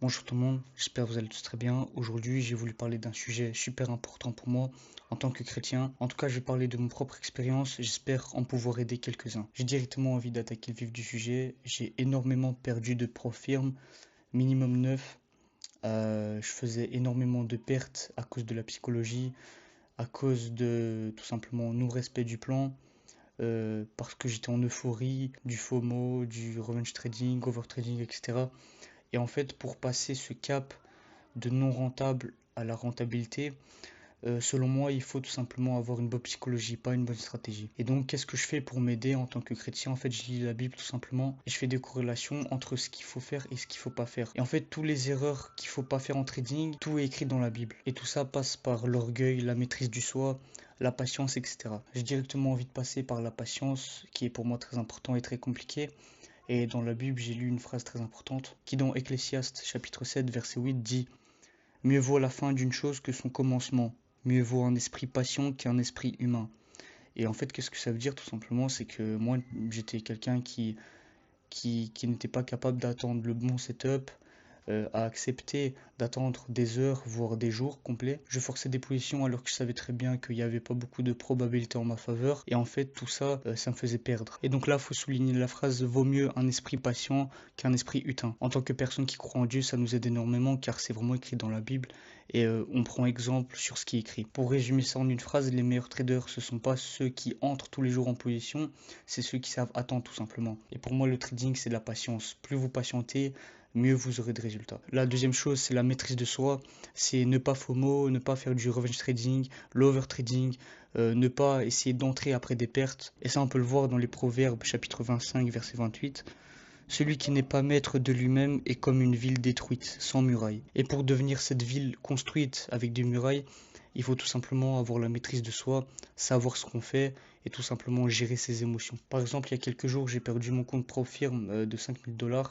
Bonjour tout le monde, j'espère que vous allez tous très bien. Aujourd'hui, j'ai voulu parler d'un sujet super important pour moi en tant que chrétien. En tout cas, je vais parler de mon propre expérience, j'espère en pouvoir aider quelques-uns. J'ai directement envie d'attaquer le vif du sujet. J'ai énormément perdu de profirmes, minimum 9. Je faisais énormément de pertes à cause de la psychologie, à cause de tout simplement non-respect du plan, parce que j'étais en euphorie, du FOMO, du revenge trading, overtrading, etc. Et en fait, pour passer ce cap de non rentable à la rentabilité, selon moi, il faut tout simplement avoir une bonne psychologie, pas une bonne stratégie. Et donc, qu'est-ce que je fais pour m'aider en tant que chrétien? En fait, je lis la Bible tout simplement et je fais des corrélations entre ce qu'il faut faire et ce qu'il faut pas faire. Et en fait, toutes les erreurs qu'il faut pas faire en trading, tout est écrit dans la Bible. Et tout ça passe par l'orgueil, la maîtrise du soi, la patience, etc. J'ai directement envie de passer par la patience, qui est pour moi très important et très compliqué. Et dans la Bible, j'ai lu une phrase très importante qui, dans Ecclésiaste chapitre 7, verset 8, dit: Mieux vaut la fin d'une chose que son commencement. Mieux vaut un esprit patient qu'un esprit humain. Et en fait, qu'est-ce que ça veut dire tout simplement? C'est que moi, j'étais quelqu'un qui n'était pas capable d'attendre le bon setup, à accepter d'attendre des heures, voire des jours complets. Je forçais des positions alors que je savais très bien qu'il n'y avait pas beaucoup de probabilité en ma faveur. Et en fait, tout ça, ça me faisait perdre. Et donc là, il faut souligner la phrase: vaut mieux un esprit patient qu'un esprit hutin. En tant que personne qui croit en Dieu, ça nous aide énormément car c'est vraiment écrit dans la Bible et on prend exemple sur ce qui est écrit. Pour résumer ça en une phrase, les meilleurs traders, ce sont pas ceux qui entrent tous les jours en position, c'est ceux qui savent attendre tout simplement. Et pour moi, le trading, c'est de la patience. Plus vous patientez, mieux vous aurez de résultats. La deuxième chose, c'est la maîtrise de soi. C'est ne pas FOMO, ne pas faire du revenge trading, l'overtrading, ne pas essayer d'entrer après des pertes. Et ça, on peut le voir dans les Proverbes, chapitre 25, verset 28. Celui qui n'est pas maître de lui-même est comme une ville détruite, sans murailles. Et pour devenir cette ville construite avec des murailles, il faut tout simplement avoir la maîtrise de soi, savoir ce qu'on fait et tout simplement gérer ses émotions. Par exemple, il y a quelques jours, j'ai perdu mon compte ProFirm de 5000 $,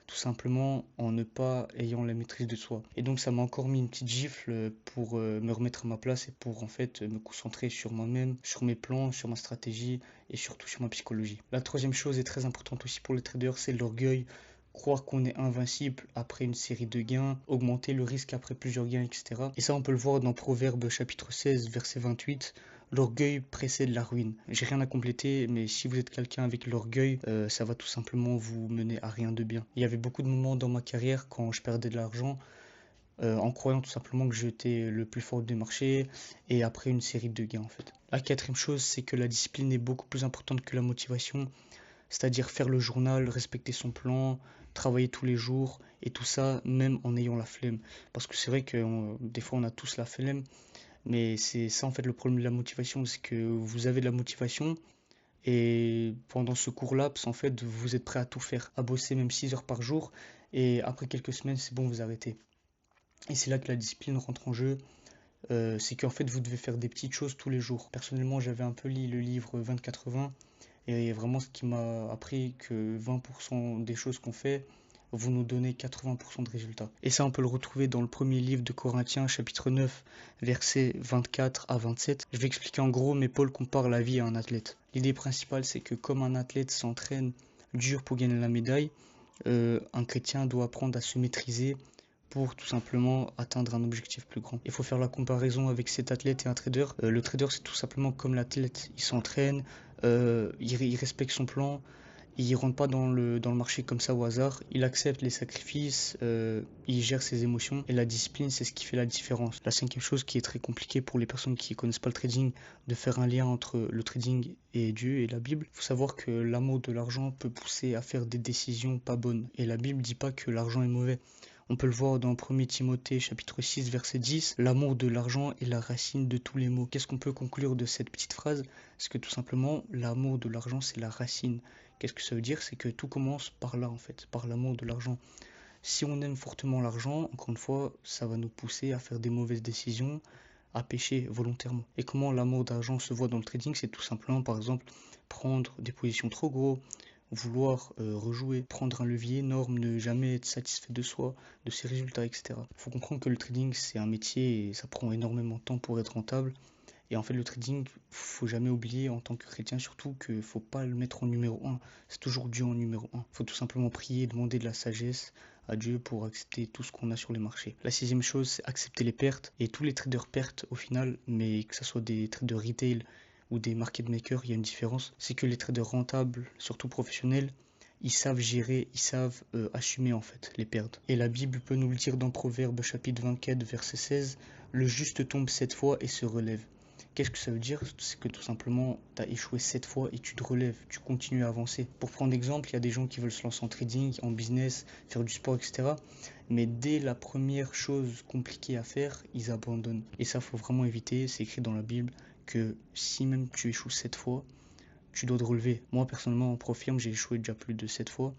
tout simplement en ne pas ayant la maîtrise de soi. Et donc ça m'a encore mis une petite gifle pour me remettre à ma place et pour en fait me concentrer sur moi-même, sur mes plans, sur ma stratégie et surtout sur ma psychologie. La troisième chose est très importante aussi pour les traders, c'est l'orgueil. Croire qu'on est invincible après une série de gains, augmenter le risque après plusieurs gains, etc. Et ça, on peut le voir dans Proverbe chapitre 16, verset 28. L'orgueil précède la ruine. J'ai rien à compléter, mais si vous êtes quelqu'un avec l'orgueil, ça va tout simplement vous mener à rien de bien. Il y avait beaucoup de moments dans ma carrière quand je perdais de l'argent, en croyant tout simplement que j'étais le plus fort du marché et après une série de gains en fait. La quatrième chose, c'est que la discipline est beaucoup plus importante que la motivation, c'est-à-dire faire le journal, respecter son plan, travailler tous les jours et tout ça même en ayant la flemme. Parce que c'est vrai que des fois on a tous la flemme, mais c'est ça en fait le problème de la motivation, c'est que vous avez de la motivation et pendant ce court laps en fait vous êtes prêt à tout faire, à bosser même 6 heures par jour et après quelques semaines c'est bon vous arrêtez. Et c'est là que la discipline rentre en jeu, c'est qu'en fait vous devez faire des petites choses tous les jours. Personnellement j'avais un peu lu le livre 20-80 et vraiment ce qui m'a appris que 20% des choses qu'on fait vont nous donner 80% de résultats. Et ça on peut le retrouver dans le premier livre de Corinthiens chapitre 9 versets 24 à 27. Je vais expliquer en gros, mais Paul compare la vie à un athlète. L'idée principale c'est que comme un athlète s'entraîne dur pour gagner la médaille, un chrétien doit apprendre à se maîtriser pour tout simplement atteindre un objectif plus grand. Il faut faire la comparaison avec cet athlète et un trader. Le trader, c'est tout simplement comme l'athlète. Il s'entraîne, il respecte son plan, il rentre pas dans le marché comme ça au hasard. Il accepte les sacrifices, il gère ses émotions. Et la discipline, c'est ce qui fait la différence. La cinquième chose qui est très compliquée pour les personnes qui connaissent pas le trading, de faire un lien entre le trading et Dieu et la Bible. Il faut savoir que l'amour de l'argent peut pousser à faire des décisions pas bonnes. Et la Bible dit pas que l'argent est mauvais. On peut le voir dans 1er Timothée chapitre 6 verset 10, l'amour de l'argent est la racine de tous les maux. Qu'est-ce qu'on peut conclure de cette petite phrase? C'est que tout simplement, l'amour de l'argent, c'est la racine. Qu'est-ce que ça veut dire? C'est que tout commence par là en fait, par l'amour de l'argent. Si on aime fortement l'argent, encore une fois, ça va nous pousser à faire des mauvaises décisions, à pécher volontairement. Et comment l'amour d'argent se voit dans le trading? C'est tout simplement, par exemple, prendre des positions trop gros, vouloir rejouer, prendre un levier énorme, ne jamais être satisfait de soi, de ses résultats, etc. Il faut comprendre que le trading, c'est un métier et ça prend énormément de temps pour être rentable. Et en fait, le trading, faut jamais oublier en tant que chrétien surtout qu'il faut pas le mettre en numéro un. C'est toujours Dieu en numéro un. Faut tout simplement prier, demander de la sagesse à Dieu pour accepter tout ce qu'on a sur les marchés. La sixième chose, c'est accepter les pertes. Et tous les traders pertent au final, mais que ce soit des traders retail ou des market makers, il y a une différence. C'est que les traders rentables, surtout professionnels, ils savent gérer, ils savent assumer en fait les pertes. Et la Bible peut nous le dire dans Proverbes chapitre 24 verset 16, le juste tombe 7 fois et se relève. Qu'est-ce que ça veut dire? C'est que tout simplement, tu as échoué 7 fois et tu te relèves, tu continues à avancer. Pour prendre exemple, il y a des gens qui veulent se lancer en trading, en business, faire du sport, etc. Mais dès la première chose compliquée à faire, ils abandonnent. Et ça, faut vraiment éviter. C'est écrit dans la Bible que si même tu échoues 7 fois, tu dois te relever. Moi, personnellement, en profirme, j'ai échoué déjà plus de 7 fois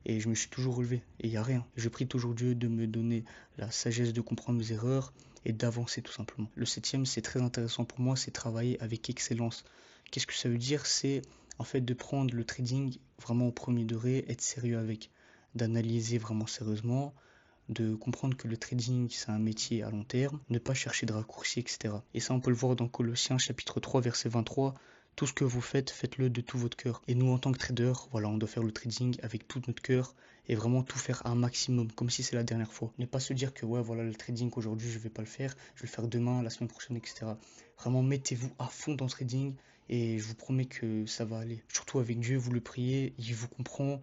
et je me suis toujours relevé. Et il n'y a rien. Je prie toujours Dieu de me donner la sagesse de comprendre mes erreurs et d'avancer tout simplement. Le septième, c'est très intéressant pour moi, c'est travailler avec excellence. Qu'est-ce que ça veut dire? C'est en fait de prendre le trading vraiment au premier degré, être sérieux avec, d'analyser vraiment sérieusement, de comprendre que le trading, c'est un métier à long terme, ne pas chercher de raccourcis, etc. Et ça, on peut le voir dans Colossiens chapitre 3, verset 23. Tout ce que vous faites, faites-le de tout votre cœur. Et nous, en tant que trader, voilà, on doit faire le trading avec tout notre cœur et vraiment tout faire à un maximum, comme si c'est la dernière fois. Ne pas se dire que, ouais, voilà, le trading aujourd'hui, je vais pas le faire, je vais le faire demain, la semaine prochaine, etc. Vraiment, mettez-vous à fond dans le trading et je vous promets que ça va aller. Surtout avec Dieu, vous le priez, il vous comprend.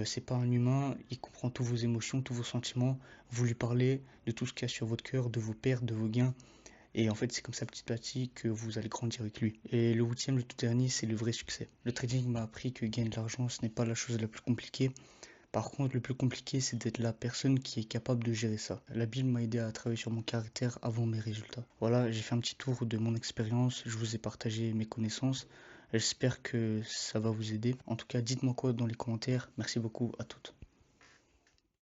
C'est pas un humain, il comprend toutes vos émotions, tous vos sentiments. Vous lui parlez de tout ce qu'il y a sur votre cœur, de vos pertes, de vos gains. Et en fait, c'est comme ça petit à petit que vous allez grandir avec lui. Et le huitième, le tout dernier, c'est le vrai succès. Le trading m'a appris que gagner de l'argent, ce n'est pas la chose la plus compliquée. Par contre, le plus compliqué, c'est d'être la personne qui est capable de gérer ça. La Bible m'a aidé à travailler sur mon caractère avant mes résultats. Voilà, j'ai fait un petit tour de mon expérience, je vous ai partagé mes connaissances. J'espère que ça va vous aider. En tout cas, dites-moi quoi dans les commentaires. Merci beaucoup à toutes.